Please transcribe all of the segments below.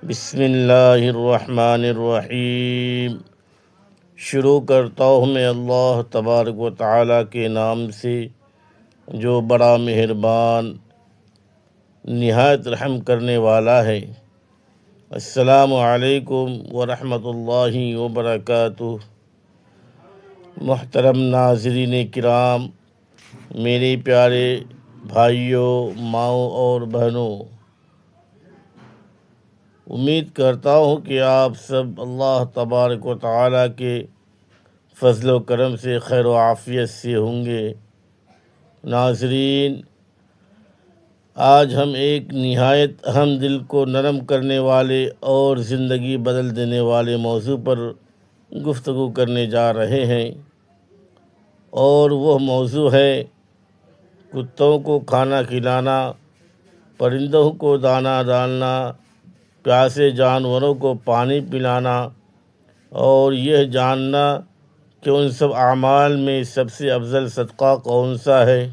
بسم اللہ الرحمن الرحیم۔ شروع کرتا ہوں میں اللہ تبارک و تعالیٰ کے نام سے جو بڑا مہربان نہایت رحم کرنے والا ہے۔ السلام علیکم ورحمۃ اللہ وبرکاتہ۔ محترم ناظرین کرام، میرے پیارے بھائیوں، ماؤں اور بہنوں، امید کرتا ہوں کہ آپ سب اللہ تبارک و تعالیٰ کے فضل و کرم سے خیر و عافیت سے ہوں گے۔ ناظرین، آج ہم ایک نہایت اہم دل کو نرم کرنے والے اور زندگی بدل دینے والے موضوع پر گفتگو کرنے جا رہے ہیں، اور وہ موضوع ہے کتوں کو کھانا کھلانا، پرندوں کو دانہ ڈالنا، پیاسے جانوروں کو پانی پلانا، اور یہ جاننا کہ ان سب اعمال میں سب سے افضل صدقہ کون سا ہے۔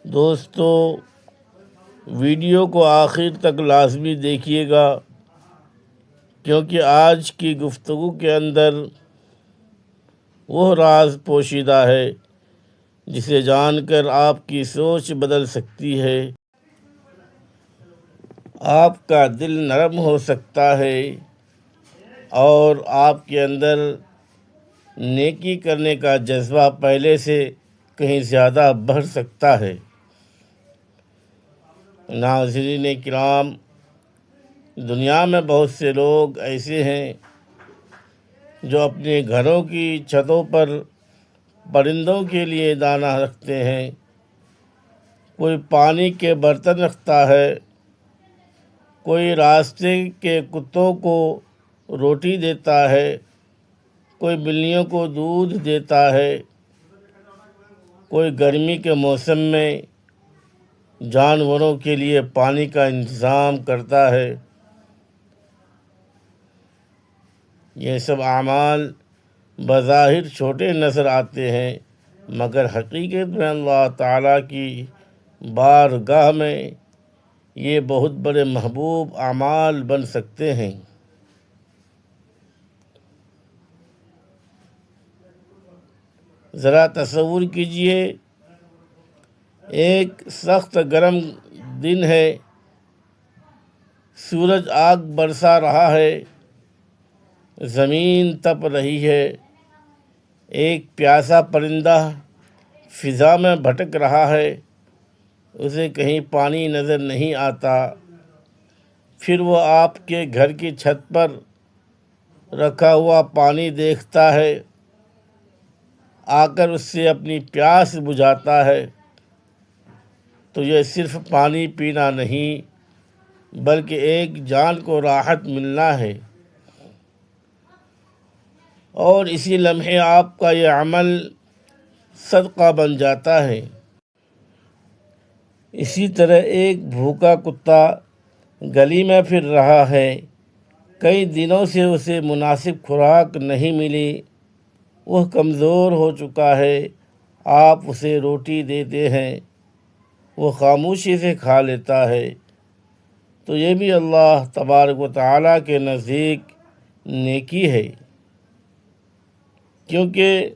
دوستو، ویڈیو کو آخر تک لازمی دیکھیے گا، کیونکہ آج کی گفتگو کے اندر وہ راز پوشیدہ ہے جسے جان کر آپ کی سوچ بدل سکتی ہے، آپ کا دل نرم ہو سکتا ہے، اور آپ کے اندر نیکی کرنے کا جذبہ پہلے سے کہیں زیادہ بڑھ سکتا ہے۔ ناظرین کرام، دنیا میں بہت سے لوگ ایسے ہیں جو اپنے گھروں کی چھتوں پر پرندوں کے لیے دانہ رکھتے ہیں، کوئی پانی کے برتن رکھتا ہے، کوئی راستے کے کتوں کو روٹی دیتا ہے، کوئی بلیوں کو دودھ دیتا ہے، کوئی گرمی کے موسم میں جانوروں کے لیے پانی کا انتظام کرتا ہے۔ یہ سب اعمال بظاہر چھوٹے نظر آتے ہیں، مگر حقیقت میں اللہ تعالیٰ کی بارگاہ میں یہ بہت بڑے محبوب اعمال بن سکتے ہیں۔ ذرا تصور کیجئے، ایک سخت گرم دن ہے، سورج آگ برسا رہا ہے، زمین تپ رہی ہے، ایک پیاسا پرندہ فضا میں بھٹک رہا ہے، اسے کہیں پانی نظر نہیں آتا، پھر وہ آپ کے گھر کی چھت پر رکھا ہوا پانی دیکھتا ہے، آ کر اس سے اپنی پیاس بجھاتا ہے، تو یہ صرف پانی پینا نہیں بلکہ ایک جان کو راحت ملنا ہے، اور اسی لمحے آپ کا یہ عمل صدقہ بن جاتا ہے۔ اسی طرح ایک بھوکا کتا گلی میں پھر رہا ہے، کئی دنوں سے اسے مناسب خوراک نہیں ملی، وہ کمزور ہو چکا ہے، آپ اسے روٹی دیتے ہیں، وہ خاموشی سے کھا لیتا ہے، تو یہ بھی اللہ تبارک و تعالیٰ کے نزدیک نیکی ہے، کیونکہ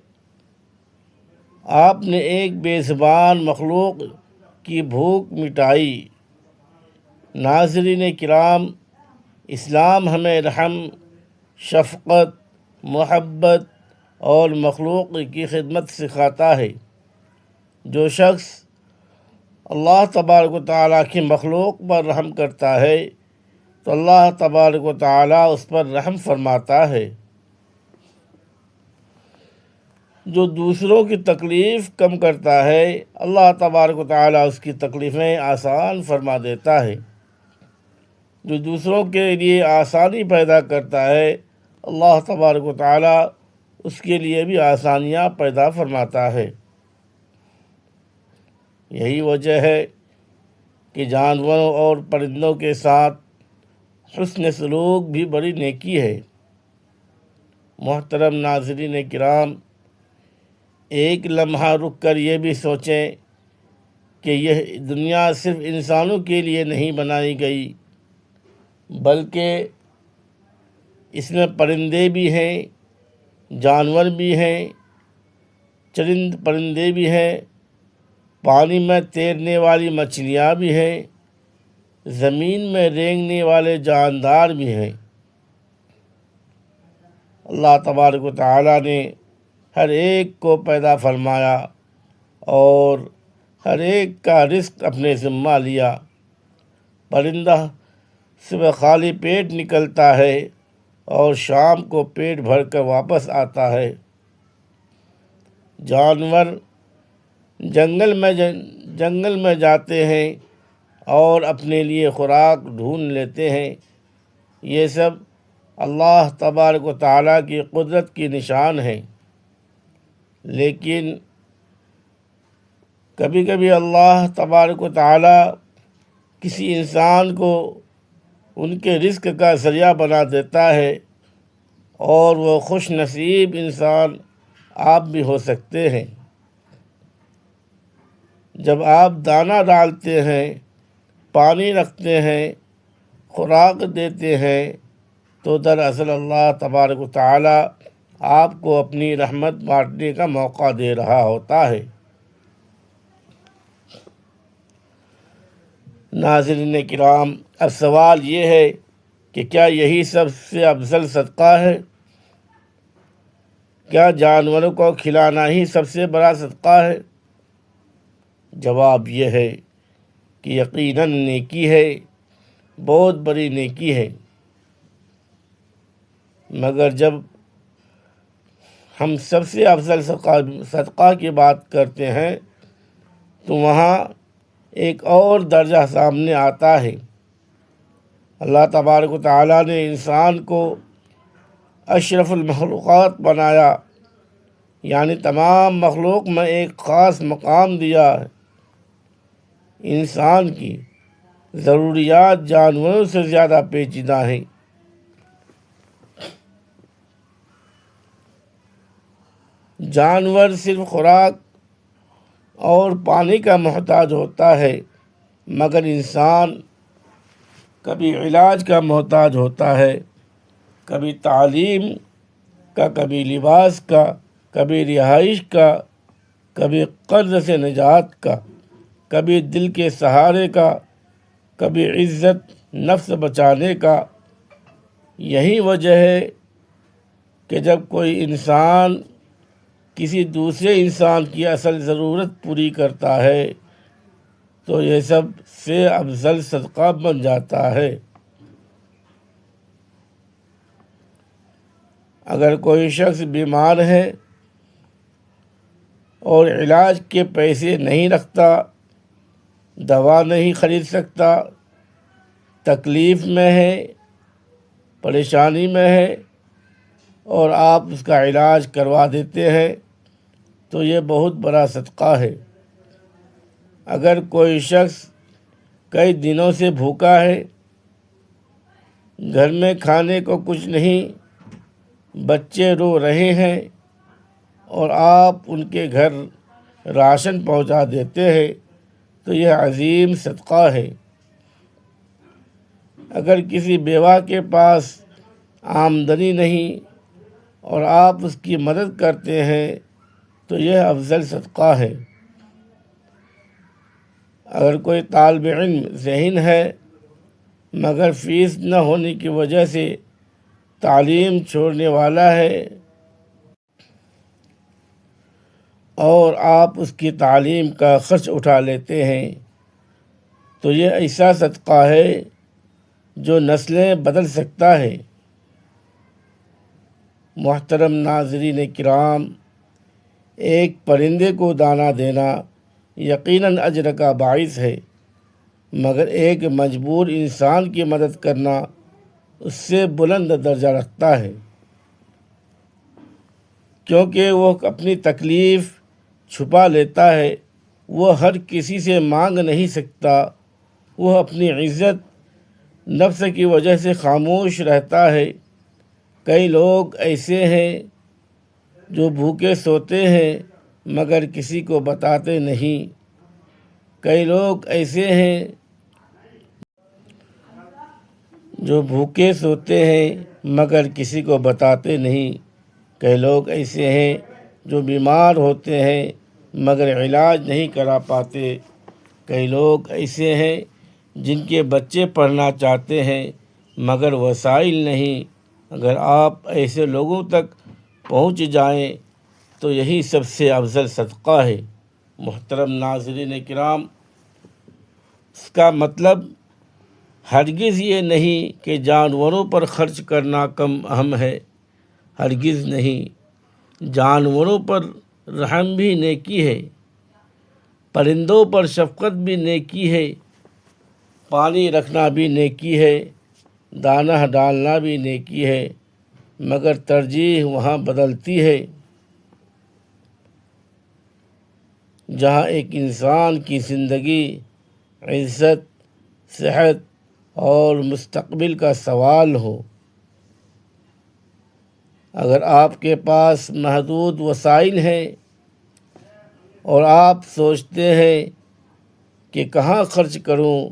آپ نے ایک بے زبان مخلوق کی بھوک مٹائی۔ ناظرین کرام، اسلام ہمیں رحم، شفقت، محبت اور مخلوق کی خدمت سکھاتا ہے۔ جو شخص اللہ تبارک و تعالیٰ کی مخلوق پر رحم کرتا ہے تو اللہ تبارک و تعالیٰ اس پر رحم فرماتا ہے۔ جو دوسروں کی تکلیف کم کرتا ہے، اللہ تبارک و تعالیٰ اس کی تکلیفیں آسان فرما دیتا ہے۔ جو دوسروں کے لیے آسانی پیدا کرتا ہے، اللہ تبارک و تعالیٰ اس کے لیے بھی آسانیاں پیدا فرماتا ہے۔ یہی وجہ ہے کہ جانوروں اور پرندوں کے ساتھ حسن سلوک بھی بڑی نیکی ہے۔ محترم ناظرین کرام، ایک لمحہ رک کر یہ بھی سوچیں کہ یہ دنیا صرف انسانوں کے لیے نہیں بنائی گئی، بلکہ اس میں پرندے بھی ہیں، جانور بھی ہیں، چرند پرندے بھی ہیں، پانی میں تیرنے والی مچھلیاں بھی ہیں، زمین میں رینگنے والے جاندار بھی ہیں۔ اللہ تبارک و تعالیٰ نے ہر ایک کو پیدا فرمایا اور ہر ایک کا رزق اپنے ذمہ لیا۔ پرندہ صبح خالی پیٹ نکلتا ہے اور شام کو پیٹ بھر کر واپس آتا ہے۔ جانور جنگل میں جاتے ہیں اور اپنے لیے خوراک ڈھونڈ لیتے ہیں۔ یہ سب اللہ تبارک و تعالیٰ کی قدرت کی نشان ہیں، لیکن کبھی کبھی اللہ تبارک و تعالیٰ کسی انسان کو ان کے رزق کا ذریعہ بنا دیتا ہے، اور وہ خوش نصیب انسان آپ بھی ہو سکتے ہیں۔ جب آپ دانہ ڈالتے ہیں، پانی رکھتے ہیں، خوراک دیتے ہیں، تو دراصل اللہ تبارک و تعالیٰ آپ کو اپنی رحمت بانٹنے کا موقع دے رہا ہوتا ہے۔ ناظرین کرام، اب سوال یہ ہے کہ کیا یہی سب سے افضل صدقہ ہے؟ کیا جانوروں کو کھلانا ہی سب سے بڑا صدقہ ہے؟ جواب یہ ہے کہ یقیناً نیکی ہے، بہت بڑی نیکی ہے، مگر جب ہم سب سے افضل صدقہ کی بات کرتے ہیں تو وہاں ایک اور درجہ سامنے آتا ہے۔ اللہ تبارک و تعالیٰ نے انسان کو اشرف المخلوقات بنایا، یعنی تمام مخلوق میں ایک خاص مقام دیا ہے۔ انسان کی ضروریات جانوروں سے زیادہ پیچیدہ ہیں۔ جانور صرف خوراک اور پانی کا محتاج ہوتا ہے، مگر انسان کبھی علاج کا محتاج ہوتا ہے، کبھی تعلیم کا، کبھی لباس کا، کبھی رہائش کا، کبھی قرض سے نجات کا، کبھی دل کے سہارے کا، کبھی عزت نفس بچانے کا۔ یہی وجہ ہے کہ جب کوئی انسان کسی دوسرے انسان کی اصل ضرورت پوری کرتا ہے تو یہ سب سے افضل صدقہ بن جاتا ہے۔ اگر کوئی شخص بیمار ہے اور علاج کے پیسے نہیں رکھتا، دوا نہیں خرید سکتا، تکلیف میں ہے، پریشانی میں ہے، اور آپ اس کا علاج کروا دیتے ہیں تو یہ بہت بڑا صدقہ ہے۔ اگر کوئی شخص کئی دنوں سے بھوکا ہے، گھر میں کھانے کو کچھ نہیں، بچے رو رہے ہیں اور آپ ان کے گھر راشن پہنچا دیتے ہیں تو یہ عظیم صدقہ ہے۔ اگر کسی بیوہ کے پاس آمدنی نہیں اور آپ اس کی مدد کرتے ہیں تو یہ افضل صدقہ ہے۔ اگر کوئی طالب علم ذہین ہے مگر فیس نہ ہونے کی وجہ سے تعلیم چھوڑنے والا ہے اور آپ اس کی تعلیم کا خرچ اٹھا لیتے ہیں تو یہ ایسا صدقہ ہے جو نسلیں بدل سکتا ہے۔ محترم ناظرین کرام، ایک پرندے کو دانہ دینا یقیناً اجر کا باعث ہے، مگر ایک مجبور انسان کی مدد کرنا اس سے بلند درجہ رکھتا ہے، کیونکہ وہ اپنی تکلیف چھپا لیتا ہے، وہ ہر کسی سے مانگ نہیں سکتا، وہ اپنی عزت نفس کی وجہ سے خاموش رہتا ہے۔ کئی لوگ ایسے ہیں جو بھوکے سوتے ہیں مگر کسی کو بتاتے نہیں، کئی لوگ ایسے ہیں جو بھوکے سوتے ہیں مگر کسی کو بتاتے نہیں. کئی لوگ ایسے ہیں جو بیمار ہوتے ہیں مگر علاج نہیں کرا پاتے. کئی لوگ ایسے ہیں جن کے بچے پڑھنا چاہتے ہیں مگر وسائل نہیں. اگر آپ ایسے لوگوں تک پہنچ جائیں تو یہی سب سے افضل صدقہ ہے. محترم ناظرین کرام، اس کا مطلب ہرگز یہ نہیں کہ جانوروں پر خرچ کرنا کم اہم ہے. ہرگز نہیں. جانوروں پر رحم بھی نیکی ہے، پرندوں پر شفقت بھی نیکی ہے، پانی رکھنا بھی نیکی ہے، دانہ ڈالنا بھی نیکی ہے، مگر ترجیح وہاں بدلتی ہے جہاں ایک انسان کی زندگی، عزت، صحت اور مستقبل کا سوال ہو. اگر آپ کے پاس محدود وسائل ہیں اور آپ سوچتے ہیں کہ کہاں خرچ کروں،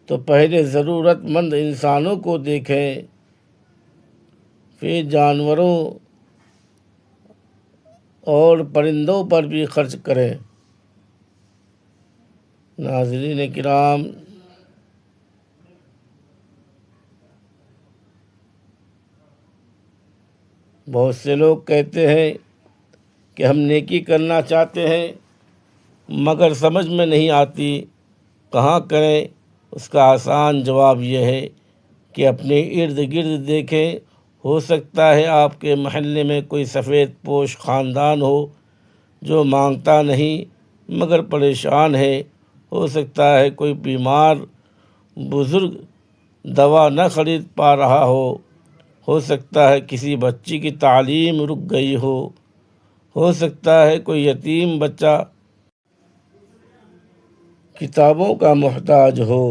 تو پہلے ضرورت مند انسانوں کو دیکھیں، پھر جانوروں اور پرندوں پر بھی خرچ کریں. ناظرین کرام، بہت سے لوگ کہتے ہیں کہ ہم نیکی کرنا چاہتے ہیں مگر سمجھ میں نہیں آتی کہاں کریں. اس کا آسان جواب یہ ہے کہ اپنے ارد گرد دیکھیں. ہو سکتا ہے آپ کے محلے میں کوئی سفید پوش خاندان ہو جو مانگتا نہیں مگر پریشان ہے. ہو سکتا ہے کوئی بیمار بزرگ دوا نہ خرید پا رہا ہو. ہو سکتا ہے کسی بچی کی تعلیم رک گئی ہو. ہو سکتا ہے کوئی یتیم بچہ کتابوں کا محتاج ہو.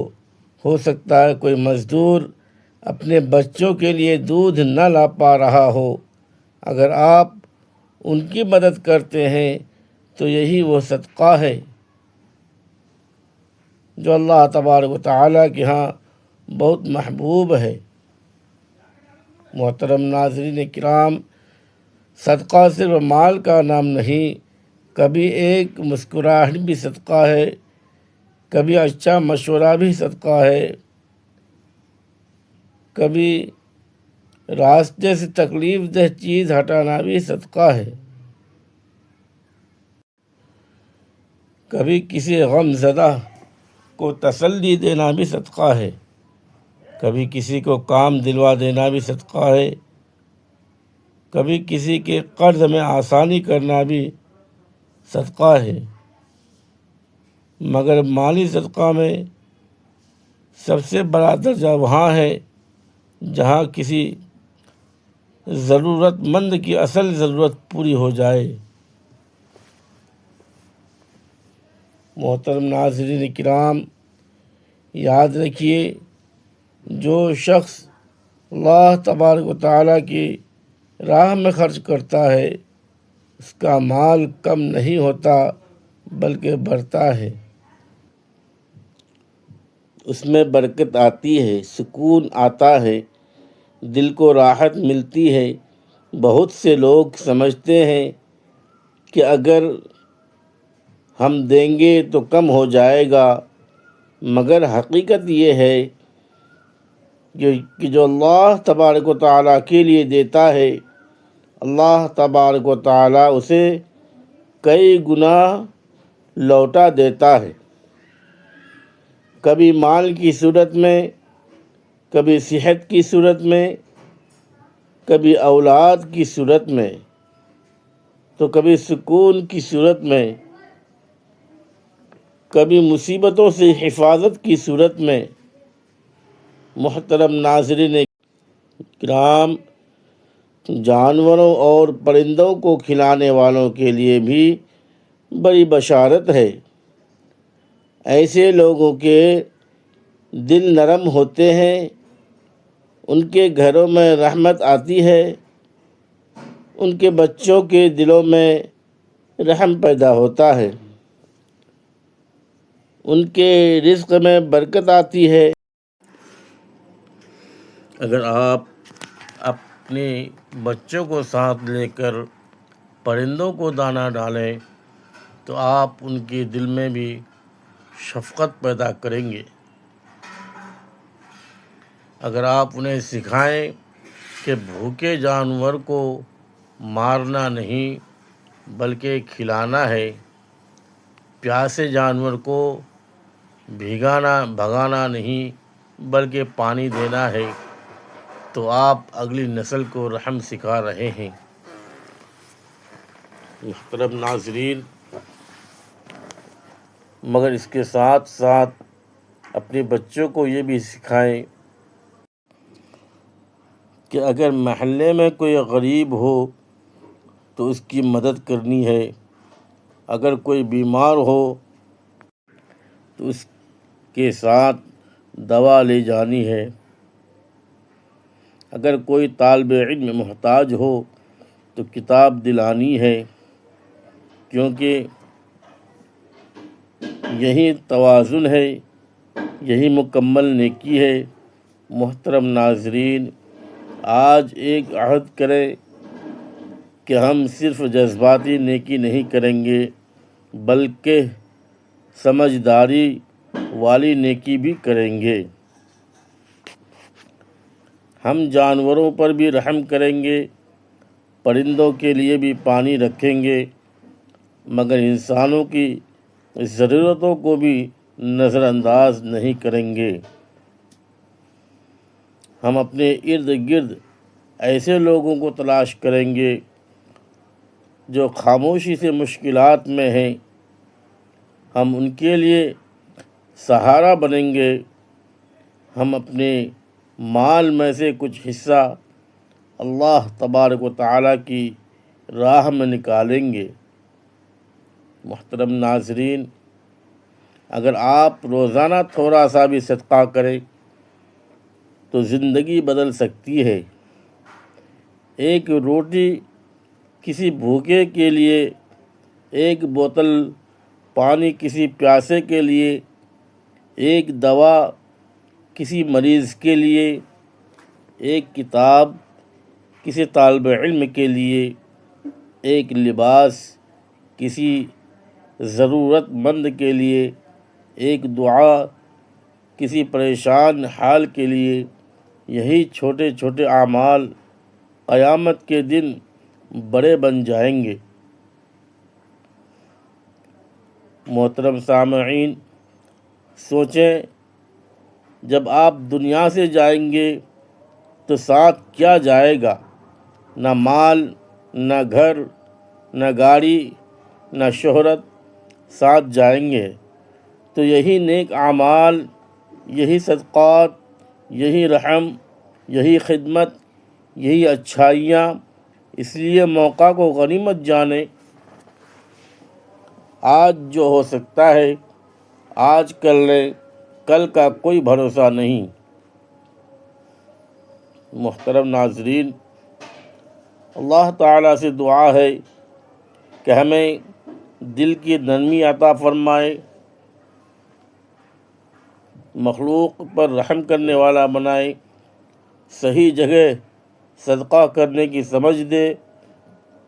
ہو سکتا ہے کوئی مزدور اپنے بچوں کے لیے دودھ نہ لا پا رہا ہو. اگر آپ ان کی مدد کرتے ہیں تو یہی وہ صدقہ ہے جو اللہ تبارک و تعالیٰ کے ہاں بہت محبوب ہے. محترم ناظرین کرام، صدقہ صرف مال کا نام نہیں. کبھی ایک مسکراہٹ بھی صدقہ ہے، کبھی اچھا مشورہ بھی صدقہ ہے، کبھی راستے سے تکلیف دہ چیز ہٹانا بھی صدقہ ہے، کبھی کسی غم زدہ کو تسلی دینا بھی صدقہ ہے، کبھی کسی کو کام دلوا دینا بھی صدقہ ہے، کبھی کسی کے قرض میں آسانی کرنا بھی صدقہ ہے. مگر مالی صدقہ میں سب سے بڑا درجہ وہاں ہے جہاں کسی ضرورت مند کی اصل ضرورت پوری ہو جائے. محترم ناظرین کرام، یاد رکھیے، جو شخص اللہ تبارک و تعالیٰ کی راہ میں خرچ کرتا ہے اس کا مال کم نہیں ہوتا بلکہ بڑھتا ہے. اس میں برکت آتی ہے، سکون آتا ہے، دل کو راحت ملتی ہے. بہت سے لوگ سمجھتے ہیں کہ اگر ہم دیں گے تو کم ہو جائے گا، مگر حقیقت یہ ہے کہ جو اللہ تبارک و تعالیٰ کے لیے دیتا ہے، اللہ تبارک و تعالیٰ اسے کئی گنا لوٹا دیتا ہے. کبھی مال کی صورت میں، کبھی صحت کی صورت میں، کبھی اولاد کی صورت میں، تو کبھی سکون کی صورت میں، کبھی مصیبتوں سے حفاظت کی صورت میں. محترم ناظرین کرام، جانوروں اور پرندوں کو کھلانے والوں کے لیے بھی بڑی بشارت ہے. ایسے لوگوں کے دل نرم ہوتے ہیں، ان کے گھروں میں رحمت آتی ہے، ان کے بچوں کے دلوں میں رحم پیدا ہوتا ہے. ان کے رزق میں برکت آتی ہے۔ اگر آپ اپنے بچوں کو ساتھ لے کر پرندوں کو دانہ ڈالیں تو آپ ان کے دل میں بھی شفقت پیدا کریں گے۔ اگر آپ انہیں سکھائیں کہ بھوکے جانور کو مارنا نہیں بلکہ کھلانا ہے، پیاسے جانور کو بھگانا نہیں بلکہ پانی دینا ہے، تو آپ اگلی نسل کو رحم سکھا رہے ہیں۔ محترم ناظرین، مگر اس کے ساتھ ساتھ اپنے بچوں کو یہ بھی سکھائیں کہ اگر محلے میں کوئی غریب ہو تو اس کی مدد کرنی ہے، اگر کوئی بیمار ہو تو اس کے ساتھ دوا لے جانی ہے، اگر کوئی طالب علم محتاج ہو تو کتاب دلانی ہے، کیونکہ یہی توازن ہے، یہی مکمل نیکی ہے۔ محترم ناظرین، آج ایک عہد کریں کہ ہم صرف جذباتی نیکی نہیں کریں گے بلکہ سمجھداری والی نیکی بھی کریں گے۔ ہم جانوروں پر بھی رحم کریں گے، پرندوں کے لیے بھی پانی رکھیں گے، مگر انسانوں کی ضرورتوں کو بھی نظر انداز نہیں کریں گے۔ ہم اپنے ارد گرد ایسے لوگوں کو تلاش کریں گے جو خاموشی سے مشکلات میں ہیں، ہم ان کے لیے سہارا بنیں گے۔ ہم اپنے مال میں سے کچھ حصہ اللہ تبارک و تعالیٰ کی راہ میں نکالیں گے۔ محترم ناظرین، اگر آپ روزانہ تھوڑا سا بھی صدقہ کریں تو زندگی بدل سکتی ہے۔ ایک روٹی کسی بھوکے کے لیے، ایک بوتل پانی کسی پیاسے کے لیے، ایک دوا کسی مریض کے لیے، ایک کتاب کسی طالب علم کے لیے، ایک لباس کسی ضرورت مند کے لیے، ایک دعا کسی پریشان حال کے لیے، یہی چھوٹے چھوٹے اعمال قیامت کے دن بڑے بن جائیں گے۔ محترم سامعین، سوچیں جب آپ دنیا سے جائیں گے تو ساتھ کیا جائے گا؟ نہ مال، نہ گھر، نہ گاڑی، نہ شہرت ساتھ جائیں گے، تو یہی نیک اعمال، یہی صدقات، یہی رحم، یہی خدمت، یہی اچھائیاں۔ اس لیے موقع کو غنیمت جانیں۔ آج جو ہو سکتا ہے آج کر لیں، کل کا کوئی بھروسہ نہیں۔ محترم ناظرین، اللہ تعالیٰ سے دعا ہے کہ ہمیں دل کی نرمی عطا فرمائے، مخلوق پر رحم کرنے والا بنائے، صحیح جگہ صدقہ کرنے کی سمجھ دے،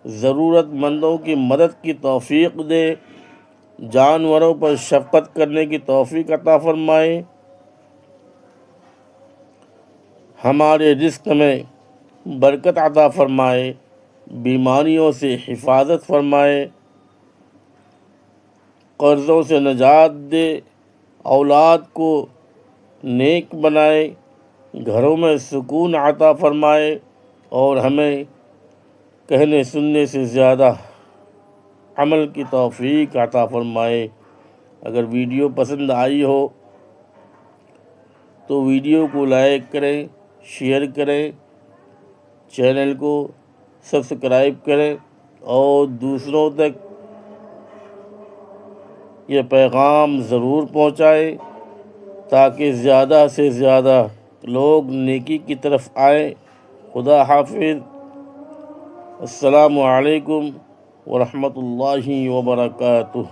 ضرورت مندوں کی مدد کی توفیق دے، جانوروں پر شفقت کرنے کی توفیق عطا فرمائے، ہمارے رزق میں برکت عطا فرمائے، بیماریوں سے حفاظت فرمائے، قرضوں سے نجات دے، اولاد کو نیک بنائے، گھروں میں سکون عطا فرمائے، اور ہمیں کہنے سننے سے زیادہ عمل کی توفیق عطا فرمائے۔ اگر ویڈیو پسند آئی ہو تو ویڈیو کو لائک کریں، شیئر کریں، چینل کو سبسکرائب کریں اور دوسروں تک یہ پیغام ضرور پہنچائیں تاکہ زیادہ سے زیادہ لوگ نیکی کی طرف آئیں۔ خدا حافظ۔ السلام علیکم ورحمۃ اللہ وبرکاتہ۔